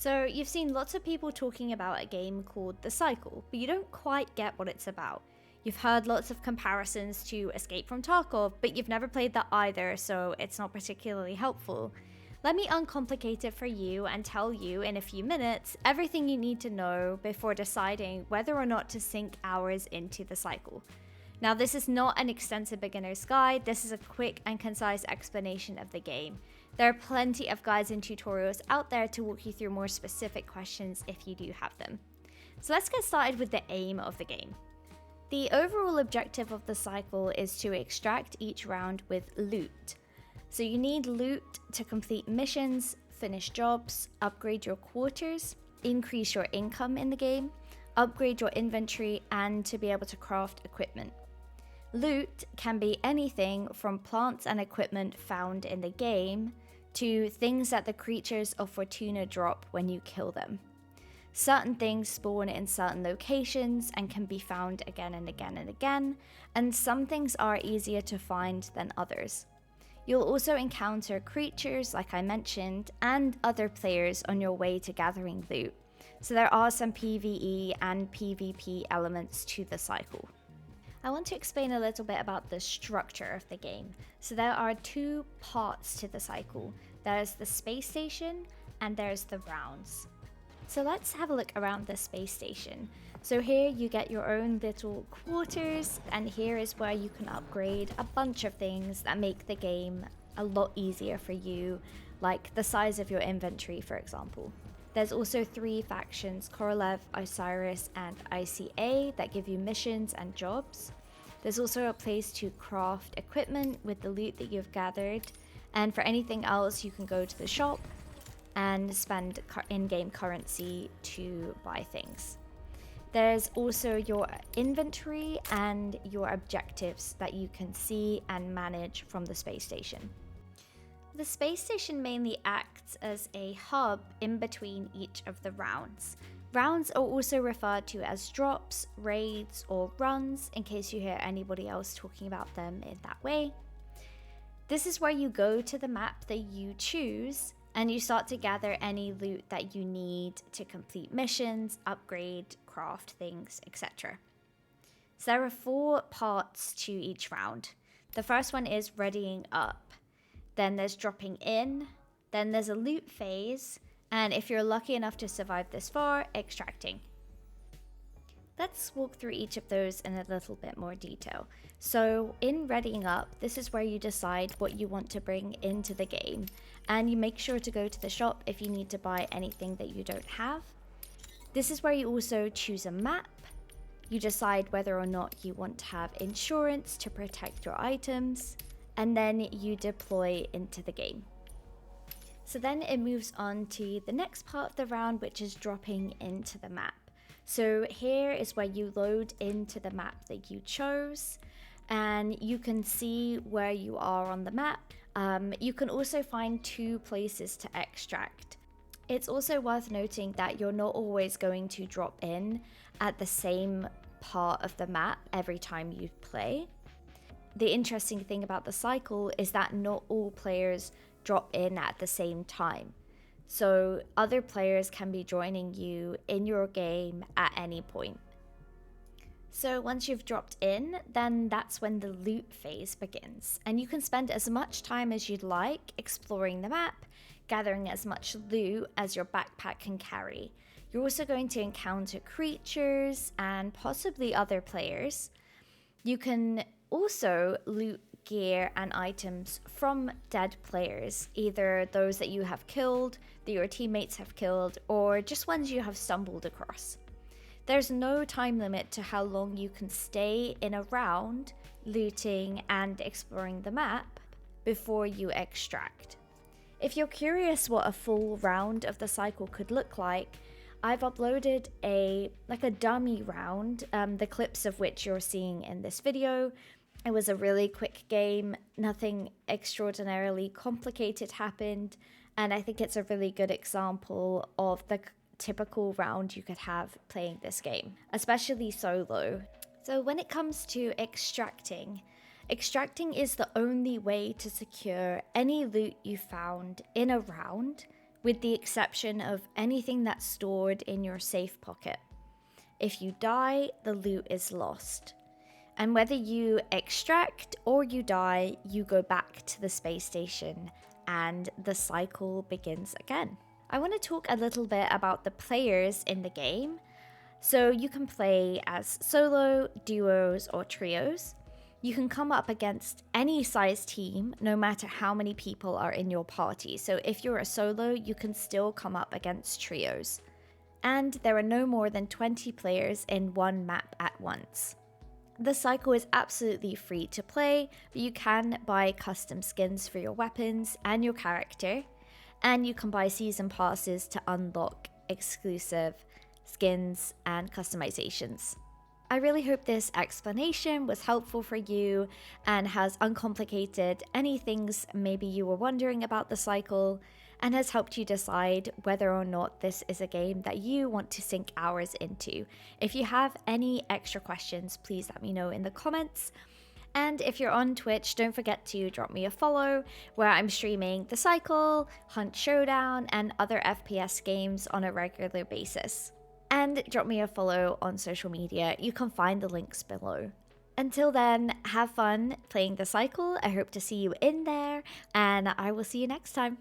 So you've seen lots of people talking about a game called The Cycle, but you don't quite get what it's about. You've heard lots of comparisons to Escape from Tarkov, but you've never played that either, so it's not particularly helpful. Let me uncomplicate it for you and tell you in a few minutes everything you need to know before deciding whether or not to sink hours into The Cycle. Now, this is not an extensive beginner's guide, this is a quick and concise explanation of the game. There are plenty of guides and tutorials out there to walk you through more specific questions if you do have them. So let's get started with the aim of the game. The overall objective of the cycle is to extract each round with loot. So you need loot to complete missions, finish jobs, upgrade your quarters, increase your income in the game, upgrade your inventory, and to be able to craft equipment. Loot can be anything from plants and equipment found in the game to things that the creatures of Fortuna drop when you kill them. Certain things spawn in certain locations and can be found again and again and again, and some things are easier to find than others. You'll also encounter creatures, like I mentioned, and other players on your way to gathering loot. So there are some PvE and PvP elements to the cycle. I want to explain a little bit about the structure of the game. So there are two parts to the cycle. There's the space station and there's the rounds. So let's have a look around the space station. So here you get your own little quarters, and here is where you can upgrade a bunch of things that make the game a lot easier for you, like the size of your inventory, for example. There's also 3 factions, Korolev, Osiris, and ICA, that give you missions and jobs. There's also a place to craft equipment with the loot that you've gathered, and for anything else you can go to the shop and spend in-game currency to buy things. There's also your inventory and your objectives that you can see and manage from the space station. The space station mainly acts as a hub in between each of the rounds. Rounds are also referred to as drops, raids, or runs, in case you hear anybody else talking about them in that way. This is where you go to the map that you choose, and you start to gather any loot that you need to complete missions, upgrade, craft things, etc. So there are 4 parts to each round. The first one is readying up. Then there's dropping in, then there's a loot phase, and if you're lucky enough to survive this far, extracting. Let's walk through each of those in a little bit more detail. So in readying up, this is where you decide what you want to bring into the game, and you make sure to go to the shop if you need to buy anything that you don't have. This is where you also choose a map. You decide whether or not you want to have insurance to protect your items, and then you deploy into the game. So then it moves on to the next part of the round, which is dropping into the map. So here is where you load into the map that you chose, and you can see where you are on the map. You can also find 2 places to extract. It's also worth noting that you're not always going to drop in at the same part of the map every time you play. The interesting thing about the cycle is that not all players drop in at the same time. So other players can be joining you in your game at any point. So once you've dropped in, then that's when the loot phase begins. And you can spend as much time as you'd like exploring the map, gathering as much loot as your backpack can carry. You're also going to encounter creatures and possibly other players. You can also loot gear and items from dead players, either those that you have killed, that your teammates have killed, or just ones you have stumbled across. There's no time limit to how long you can stay in a round looting and exploring the map before you extract. If you're curious what a full round of the cycle could look like, I've uploaded a dummy round, the clips of which you're seeing in this video. It was a really quick game, nothing extraordinarily complicated happened, and I think it's a really good example of the typical round you could have playing this game, especially solo. So when it comes to extracting is the only way to secure any loot you found in a round with the exception of anything that's stored in your safe pocket. If you die, the loot is lost. And whether you extract or you die, you go back to the space station and the cycle begins again. I want to talk a little bit about the players in the game. So you can play as solo, duos, or trios. You can come up against any size team, no matter how many people are in your party. So if you're a solo, you can still come up against trios. And there are no more than 20 players in one map at once. The cycle is absolutely free to play, but you can buy custom skins for your weapons and your character, and you can buy season passes to unlock exclusive skins and customizations. I really hope this explanation was helpful for you and has uncomplicated any things maybe you were wondering about the cycle, and has helped you decide whether or not this is a game that you want to sink hours into. If you have any extra questions, please let me know in the comments. And if you're on Twitch, don't forget to drop me a follow, where I'm streaming The Cycle, Hunt Showdown, and other FPS games on a regular basis. And drop me a follow on social media. You can find the links below. Until then, have fun playing The Cycle. I hope to see you in there, and I will see you next time.